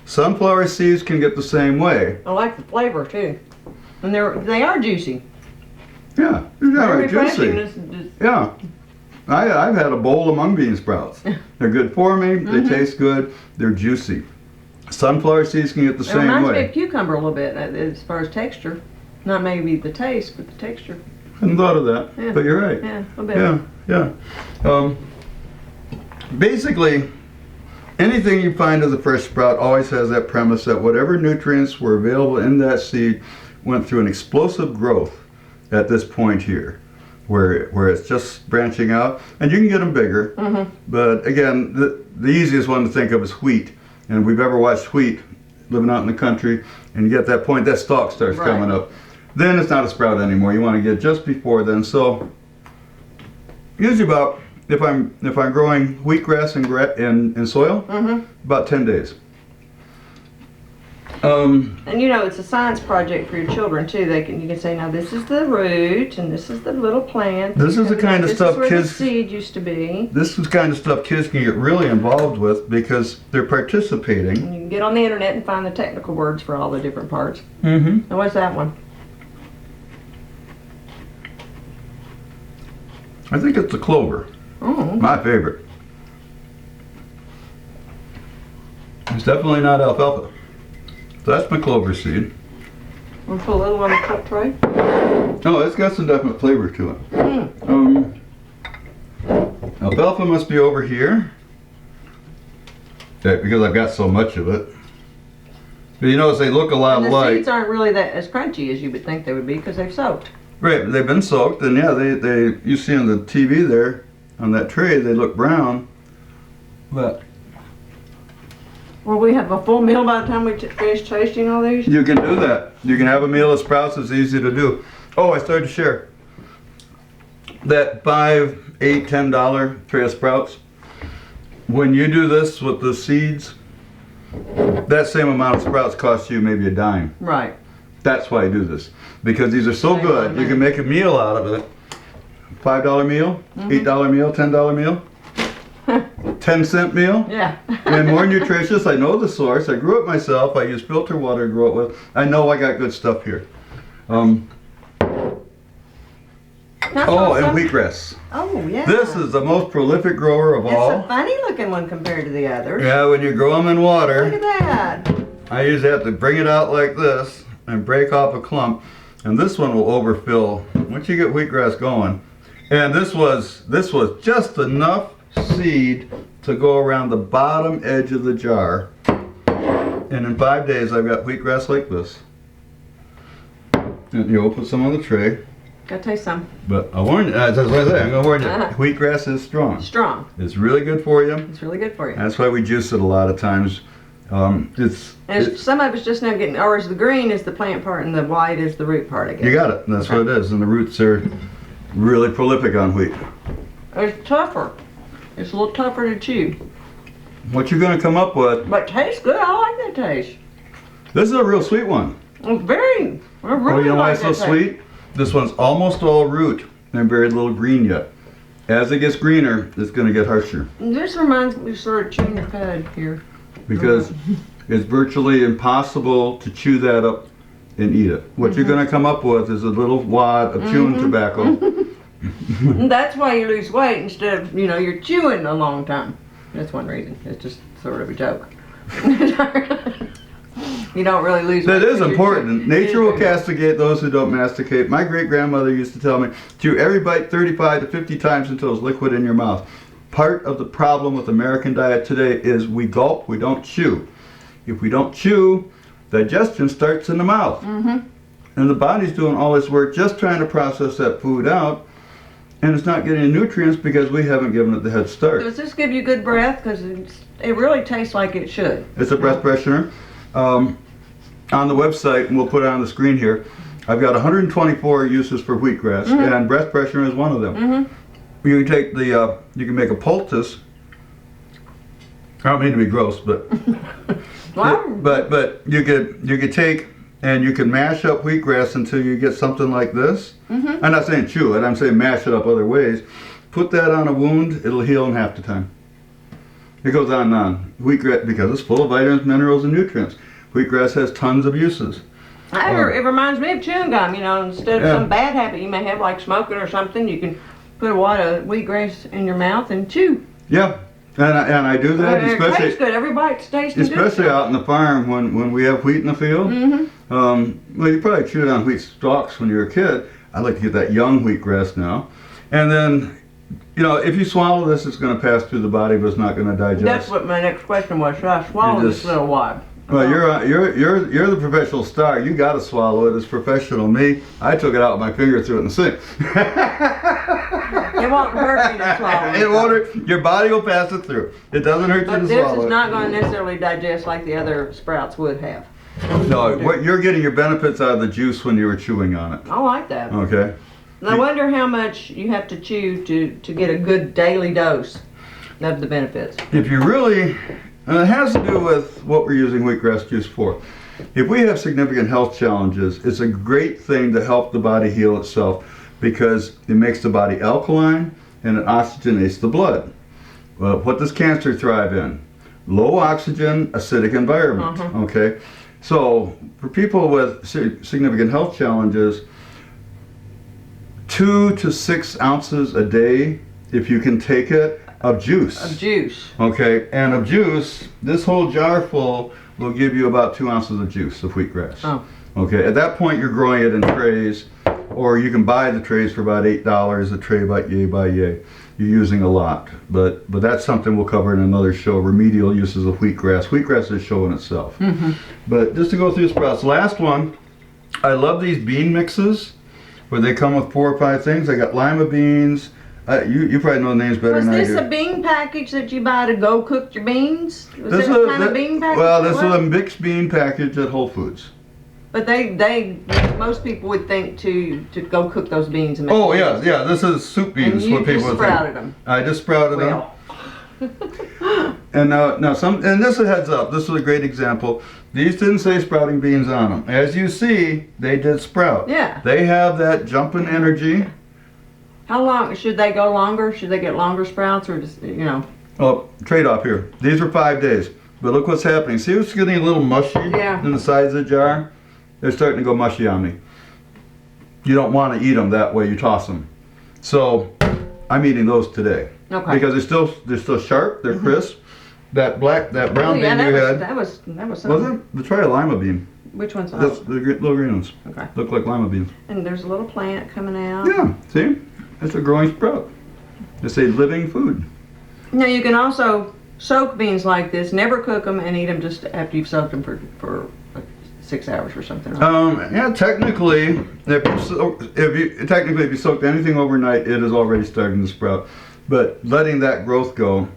Sunflower seeds can get the same way. I like the flavor too, and they are juicy. Yeah, they're downright juicy. Refreshing. Yeah, I've had a bowl of mung bean sprouts. They're good for me. They taste good. They're juicy. Sunflower seeds can get the same way. It reminds me of cucumber a little bit as far as texture. Not maybe the taste, but the texture. Hadn't thought of that, but you're right. Yeah, a bit. Yeah. Basically, anything you find as a fresh sprout always has that premise that whatever nutrients were available in that seed went through an explosive growth at this point here, where it's just branching out, and you can get them bigger. But again, the easiest one to think of is wheat, and if we've ever watched wheat living out in the country, and you get that point, that stalk starts coming up. Then it's not a sprout anymore. You want to get just before then. So usually about if I'm growing wheatgrass in soil, about 10 days. And you know, it's a science project for your children too. You can say, now this is the root and this is the little plant. This is the kind of stuff This is where the kids. seed used to be. This is the kind of stuff kids can get really involved with because they're participating. And you can get on the internet and find the technical words for all the different parts. Mm-hmm. And what's that one? I think it's the clover. Oh, okay. My favorite. It's definitely not alfalfa. So that's my clover seed. We'll put a little on the cup tray. Oh, it's got some definite flavor to it. Mm. Alfalfa must be over here. Okay, because I've got so much of it. But you notice they look a lot And the alike. seeds aren't really that as crunchy as you would think they would be because they've soaked. Right, they've been soaked, and yeah, they you see on the TV there, on that tray, they look brown. But Will we have a full meal by the time we finish tasting all these? you can do that. You can have a meal of sprouts. It's easy to do. Oh, I started to share. That $5, $8, $10 tray of sprouts. When you do this with the seeds, that same amount of sprouts costs you maybe a dime. Right. That's why I do this. Because these are so Same good, amount. you can make a meal out of it. $5 meal, $8 meal, $10 meal, 10-cent meal. Yeah. And more nutritious. I know the source. I grew it myself. I use filter water to grow it with. I know I got good stuff here. That's Oh, awesome. and wheatgrass. Oh, yeah. This is the most prolific grower of It's all. a funny looking one compared to the others. Yeah, when you grow them in Look water, at that. I usually have to bring it out like this and break off a clump. And this one will overfill once you get wheatgrass going. And this was just enough seed to go around the bottom edge of the jar. And in 5 days, I've got wheatgrass like this. And you'll put some on the tray. Gotta taste some. But I warn you, that's what I say, I'm gonna warn you, wheatgrass is strong. Strong. It's really good for you. It's really good for you. That's why we juice it a lot of times. And some of it's just now getting, or is the green is the plant part and the white is the root part, I guess. You got it. That's what it is. And the roots are really prolific on wheat. It's tougher. It's a little tougher to chew. What you're gonna come up with, But tastes good. I like that taste. this is a real sweet one. It's very, I really Oh, you know why like it's so that taste. sweet? This one's almost all root and very little green yet. As it gets greener, it's gonna get harsher. This reminds me of sort of chewing your cud here. Because it's virtually impossible to chew that up and eat it. What you're gonna come up with is a little wad of chewing tobacco. And that's why you lose weight instead of, you're chewing a long time. That's one reason. It's just sort of a joke. You don't really lose weight. That is 'cause you're important. chewing. Nature will castigate those who don't masticate. My great-grandmother used to tell me, chew every bite 35 to 50 times until it's liquid in your mouth. Part of the problem with American diet today is we gulp, we don't chew. If we don't chew, digestion starts in the mouth. And the body's doing all this work just trying to process that food out, and it's not getting the nutrients because we haven't given it the head start. Does this give you good breath? Because it really tastes like it should. It's a breath freshener. On the website, and we'll put it on the screen here, I've got 124 uses for wheatgrass, and breath freshener is one of them. You can take the, you can make a poultice. I don't mean to be gross, but but you could take and you can mash up wheatgrass until you get something like this. I'm not saying chew it. I'm saying mash it up other ways. Put that on a wound; it'll heal in half the time. It goes on and on. Wheatgrass, because it's full of vitamins, minerals, and nutrients. Wheatgrass has tons of uses. It reminds me of chewing gum. Instead of Yeah. some bad habit you may have, like smoking or something, you can put a wad of wheatgrass in your mouth and chew. Yeah, and I do that, It especially tastes good. Every bite's tasting good. especially out in the farm when we have wheat in the field. Well, you probably chewed on wheat stalks when you were a kid. I like to get that young wheatgrass now, and then. If you swallow this, it's going to pass through the body, but it's not going to digest. That's what my next question was. Should I swallow this little wad? Well, you're the professional star. You got to swallow it. It's professional. Me, I took it out with my finger, threw it in the sink. It won't hurt you to swallow it. It won't hurt. Your body will pass it through. It doesn't hurt you But to this swallow is it. not going to necessarily digest like the other sprouts would have. No, you're getting your benefits out of the juice when you were chewing on it. I like that. Okay. I wonder how much you have to chew to get a good daily dose of the benefits. If you really, and it has to do with what we're using wheatgrass juice for. If we have significant health challenges, it's a great thing to help the body heal itself because it makes the body alkaline and it oxygenates the blood. Well, what does cancer thrive in? Low oxygen, acidic environment, okay? So for people with significant health challenges, 2 to 6 ounces a day, if you can take it, of juice. Of juice. Okay, and of juice, this whole jar full will give you about 2 ounces of juice of wheatgrass. Oh. Okay, at that point you're growing it in trays, or you can buy the trays for about $8 a tray by yay. You're using a lot, but that's something we'll cover in another show, remedial uses of wheatgrass. Wheatgrass is a show in itself. But just to go through the sprouts, last one, I love these bean mixes where they come with 4 or 5 things. I got lima beans. You probably know the names better than I do. Was this a bean package that you buy to go cook your beans? Was this a kind of bean package? Well, this is a mixed bean package at Whole Foods. But most people would think to go cook those beans and make Yeah, this is soup beans. And you what people just would sprouted think. them. I just sprouted them. And now and this is a heads up. This is a great example. These didn't say sprouting beans on them. As you see, they did sprout. Yeah. They have that jumping energy. How long should they go longer? Should they get longer sprouts or just Well, trade-off here. These are 5 days, but look what's happening. See, it's getting a little mushy in the sides of the jar. They're starting to go mushy on me. You don't want to eat them that way. You toss them. So I'm eating those today. Okay. Because they're still sharp. They're crisp. That brown bean you had. That was something. Was it? Try a lima bean. Which one's that? That's the little green ones. Okay. Look like lima beans. And there's a little plant coming out. Yeah. See? That's a growing sprout. It's a living food. Now you can also soak beans like this. Never cook them and eat them just after you've soaked them for 6 hours or something. Yeah, technically, if you soaked anything overnight, it is already starting to sprout. But letting that growth go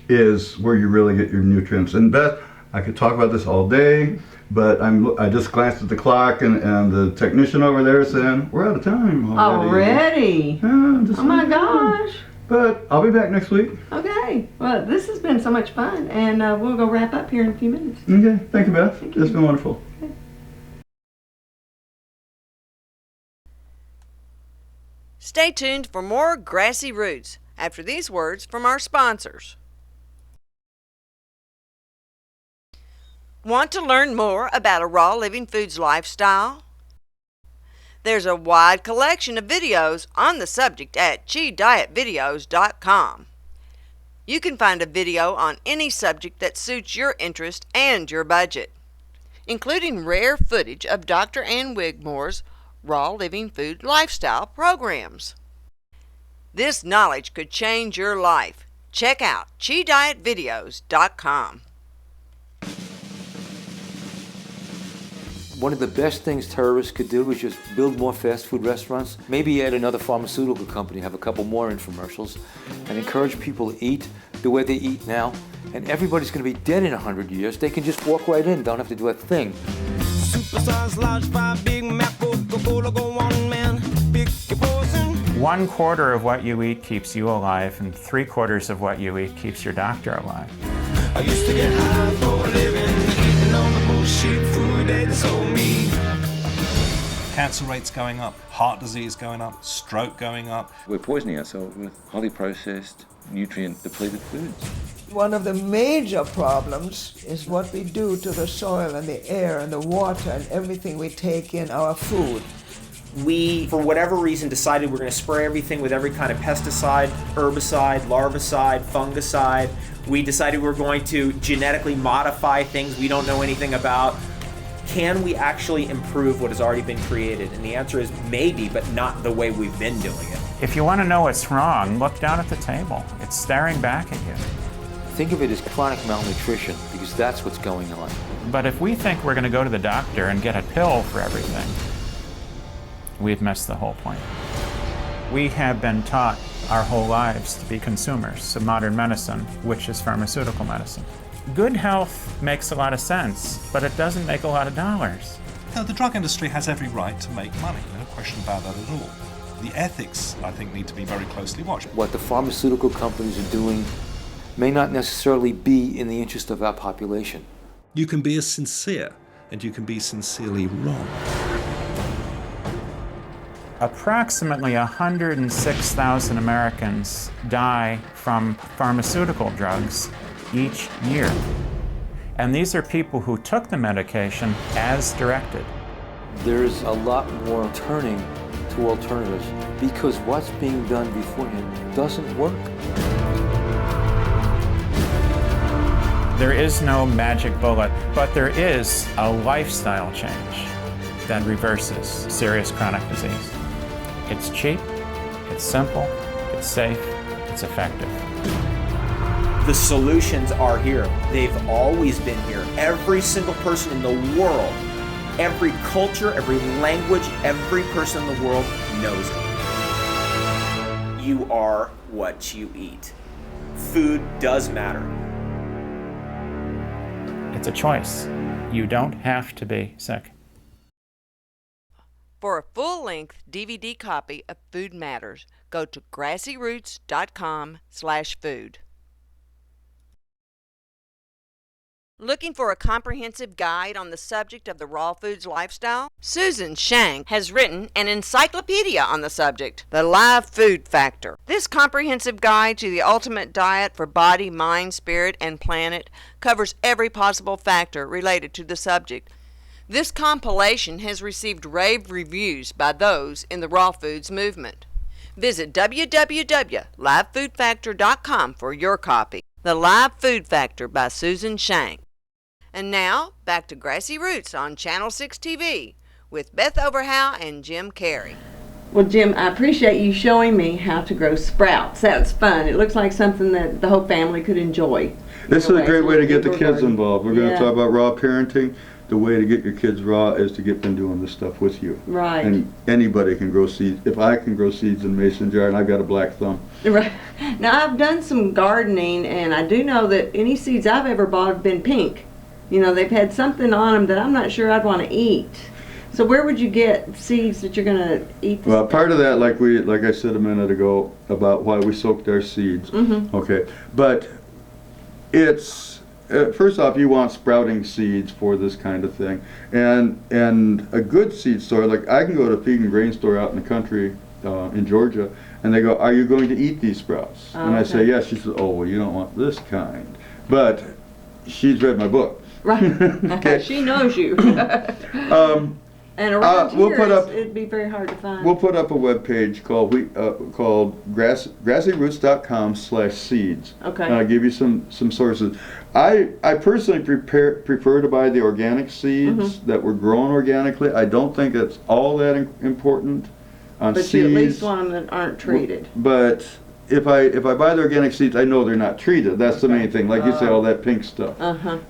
is where you really get your nutrients. And Beth, I could talk about this all day, but I just glanced at the clock and the technician over there saying we're out of time already. Yeah, oh my gosh. But I'll be back next week. Okay. Well, this has been so much fun, and we'll go wrap up here in a few minutes. Okay. Thank you, Beth. It's been wonderful. Okay. Stay tuned for more Grassy Roots after these words from our sponsors. Want to learn more about a raw living foods lifestyle? There's a wide collection of videos on the subject at ChiDietVideos.com. You can find a video on any subject that suits your interest and your budget, including rare footage of Dr. Ann Wigmore's raw living food lifestyle programs. This knowledge could change your life. Check out ChiDietVideos.com. One of the best things terrorists could do is just build more fast food restaurants, maybe add another pharmaceutical company, have a couple more infomercials, and encourage people to eat the way they eat now. And everybody's going to be dead in 100 years. They can just walk right in, don't have to do a thing. Supersize large 5 Big Mac, Coca-Cola, go on, man. Pick your poison. 1/4 of what you eat keeps you alive, and 3/4 of what you eat keeps your doctor alive. I used to get high for a living, eating all the bullshit food they sold me. Cancer rates going up, heart disease going up, stroke going up. We're poisoning ourselves with highly processed, nutrient-depleted foods. One of the major problems is what we do to the soil and the air and the water and everything we take in, our food. We, for whatever reason, decided we're going to spray everything with every kind of pesticide, herbicide, larvicide, fungicide. We decided we're going to genetically modify things we don't know anything about. Can we actually improve what has already been created? And the answer is maybe, but not the way we've been doing it. If you want to know what's wrong, look down at the table. It's staring back at you. Think of it as chronic malnutrition, because that's what's going on. But if we think we're going to go to the doctor and get a pill for everything, we've missed the whole point. We have been taught our whole lives to be consumers of modern medicine, which is pharmaceutical medicine. Good health makes a lot of sense, but it doesn't make a lot of dollars. The drug industry has every right to make money, no question about that at all. The ethics, I think, need to be very closely watched. What the pharmaceutical companies are doing may not necessarily be in the interest of our population. You can be as sincere, and you can be sincerely wrong. Approximately 106,000 Americans die from pharmaceutical drugs each year. And these are people who took the medication as directed. There's a lot more turning to alternatives because what's being done beforehand doesn't work. There is no magic bullet, but there is a lifestyle change that reverses serious chronic disease. It's cheap, it's simple, it's safe, it's effective. The solutions are here. They've always been here. Every single person in the world, every culture, every language, every person in the world knows it. You are what you eat. Food does matter. It's a choice. You don't have to be sick. For a full-length DVD copy of Food Matters, go to grassyroots.com/food. Looking for a comprehensive guide on the subject of the raw foods lifestyle? Susan Shank has written an encyclopedia on the subject, The Live Food Factor. This comprehensive guide to the ultimate diet for body, mind, spirit, and planet covers every possible factor related to the subject. This compilation has received rave reviews by those in the raw foods movement. Visit www.livefoodfactor.com for your copy. The Live Food Factor by Susan Shank. And now, back to Grassy Roots on Channel 6 TV with Beth Overgaauw and Jim Carey. Well, Jim, I appreciate you showing me how to grow sprouts. That's fun. It looks like something that the whole family could enjoy. This is a great way to get the kids involved. We're going to talk about raw parenting. The way to get your kids raw is to get them doing this stuff with you. Right. And anybody can grow seeds. If I can grow seeds in a mason jar and I've got a black thumb. Right. Now, I've done some gardening, and I do know that any seeds I've ever bought have been pink. You know, they've had something on them that I'm not sure I'd want to eat. So where would you get seeds that you're going to eat? Well, part of that, like I said a minute ago, about why we soaked our seeds. Mm-hmm. Okay. But it's... first off, you want sprouting seeds for this kind of thing, and a good seed store. Like I can go to a feed and grain store out in the country in Georgia, and they go, "Are you going to eat these sprouts?" Oh, and I okay. say, "Yes." She says, "Oh, well, you don't want this kind," but she's read my book. Right. Okay. She knows you. And around here, it'd be very hard to find. We'll put up a web page called grassyroots.com/seeds. Okay. And I'll give you some sources. I personally prefer to buy the organic seeds that were grown organically. I don't think it's all that important on but seeds. you at least want them that aren't treated. But if I buy the organic seeds, I know they're not treated. That's the main thing. Like you say, all that pink stuff.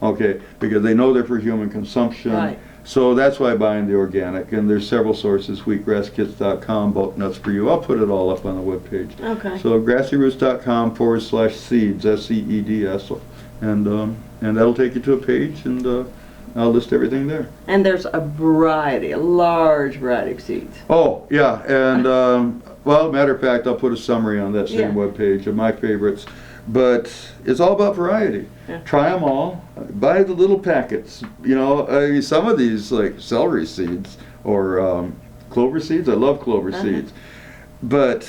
Okay, because they know they're for human consumption. Right. So that's why I'm buying the organic, and there's several sources, wheatgrasskits.com, bulk nuts for you. I'll put it all up on the webpage. Okay. So grassyroots.com/seeds, SEEDS, and that'll take you to a page, and I'll list everything there. And there's a large variety of seeds. Oh, yeah, and well, matter of fact, I'll put a summary on that same webpage of my favorites. But it's all about variety. Yeah. Try them all. Buy the little packets. You know, some of these, like celery seeds or clover seeds. I love clover seeds. But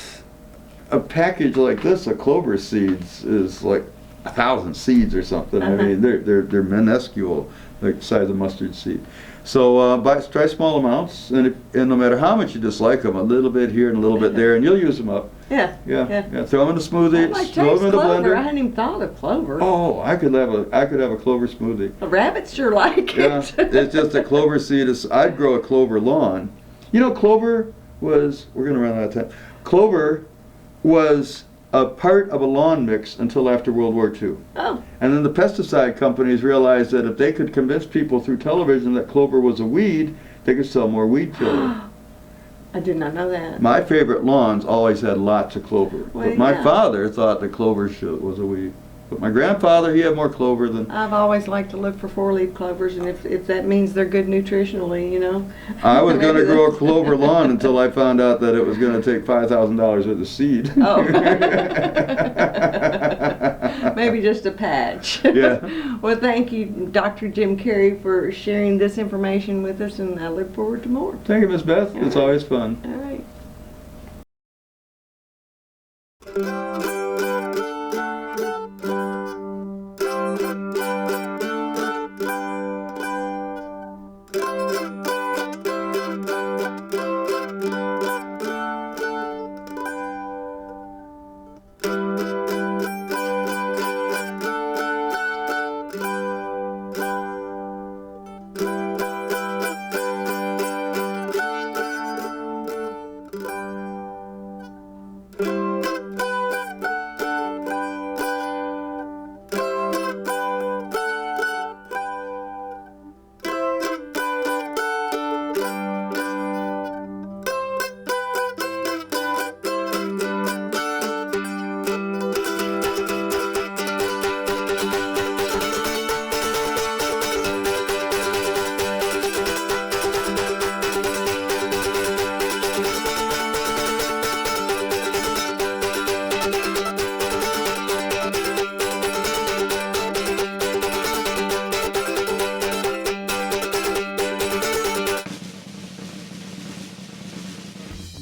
a package like this of clover seeds is like 1,000 seeds or something. I mean, they're minuscule, like the size of mustard seed. So try small amounts, and no matter how much you dislike them, a little bit here and a little bit there, and you'll use them up. Yeah. Throw them in a smoothie. Throw them in the blender. I hadn't even thought of clover. Oh, I could have a clover smoothie. The rabbits sure like it. It's just a clover seed. I'd grow a clover lawn. You know, clover was. We're gonna run out of time. Clover was a part of a lawn mix until after World War II. Oh. And then the pesticide companies realized that if they could convince people through television that clover was a weed, they could sell more weed killer. I did not know that. My favorite lawns always had lots of clover. Well, but my father thought that clover was a weed. But my grandfather, he had more clover than... I've always liked to look for four-leaf clovers, and if that means they're good nutritionally, you know. I was going to grow a clover lawn until I found out that it was going to take $5,000 worth of seed. Oh. Maybe just a patch. Yeah. Well, thank you, Dr. Jim Carey, for sharing this information with us, and I look forward to more. Thank you, Miss Beth. It's always fun. All right.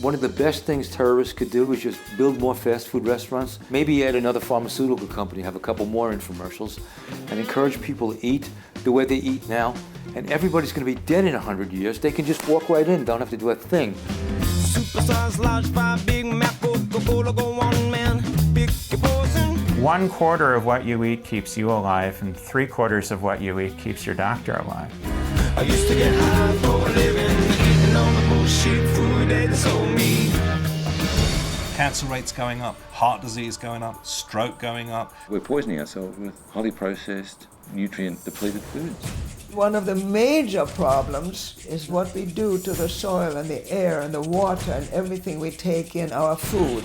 One of the best things terrorists could do is just build more fast food restaurants, maybe add another pharmaceutical company, have a couple more infomercials, and encourage people to eat the way they eat now. And everybody's going to be dead in 100 years. They can just walk right in, don't have to do a thing. Superstars, large fry, Big Mac, Coca-Cola, go on, man. Pick your poison. 1/4 of what you eat keeps you alive, and 3/4 of what you eat keeps your doctor alive. I used to get high for a living, eating all the bullshit food they sold me. Cancer rates going up, heart disease going up, stroke going up. We're poisoning ourselves with highly processed, nutrient-depleted foods. One of the major problems is what we do to the soil and the air and the water and everything we take in, our food.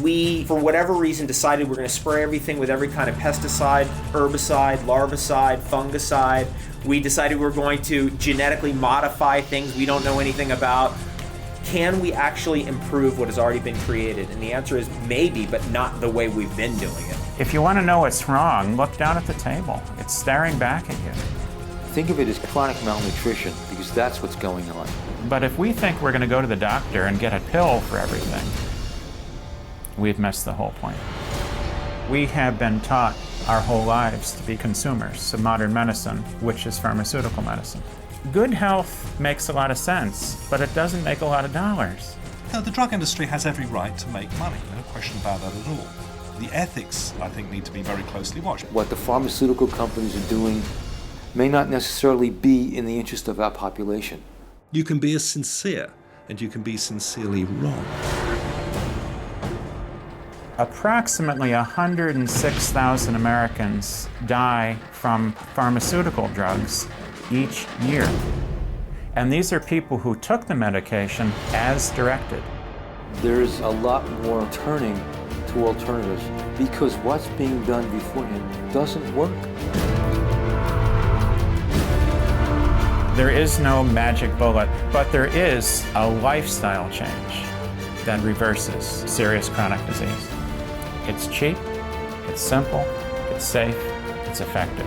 We, for whatever reason, decided we're going to spray everything with every kind of pesticide, herbicide, larvicide, fungicide. We decided we're going to genetically modify things we don't know anything about. Can we actually improve what has already been created? And the answer is maybe, but not the way we've been doing it. If you want to know what's wrong, look down at the table. It's staring back at you. Think of it as chronic malnutrition, because that's what's going on. But if we think we're going to go to the doctor and get a pill for everything, we've missed the whole point. We have been taught our whole lives to be consumers of modern medicine, which is pharmaceutical medicine. Good health makes a lot of sense, but it doesn't make a lot of dollars. No, the drug industry has every right to make money, no question about that at all. The ethics, I think, need to be very closely watched. What the pharmaceutical companies are doing may not necessarily be in the interest of our population. You can be as sincere, and you can be sincerely wrong. Approximately 106,000 Americans die from pharmaceutical drugs each year. And these are people who took the medication as directed. There's a lot more turning to alternatives because what's being done beforehand doesn't work. There is no magic bullet, but there is a lifestyle change that reverses serious chronic disease. It's cheap, it's simple, it's safe, it's effective.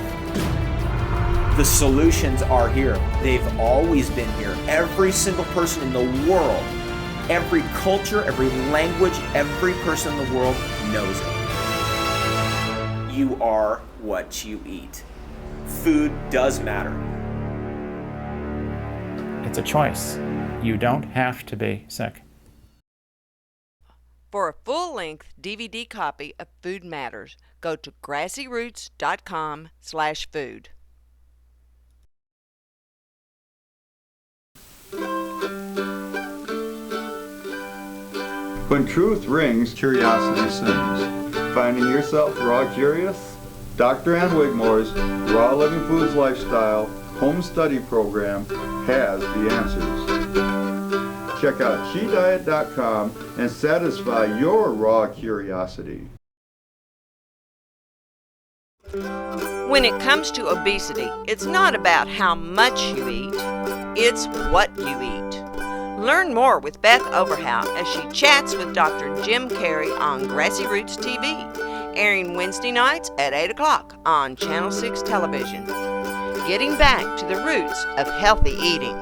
The solutions are here. They've always been here. Every single person in the world, every culture, every language, every person in the world knows it. You are what you eat. Food does matter. It's a choice. You don't have to be sick. For a full-length DVD copy of Food Matters, go to grassyroots.com/food. When truth rings, curiosity sings. Finding yourself raw curious? Dr. Ann Wigmore's Raw Living Foods Lifestyle Home Study Program has the answers. Check out SheDiet.com and satisfy your raw curiosity. When it comes to obesity, it's not about how much you eat, it's what you eat. Learn more with Beth Overgaauw as she chats with Dr. Jim Carey on Grassy Roots TV, airing Wednesday nights at 8 o'clock on Channel 6 television. Getting back to the roots of healthy eating.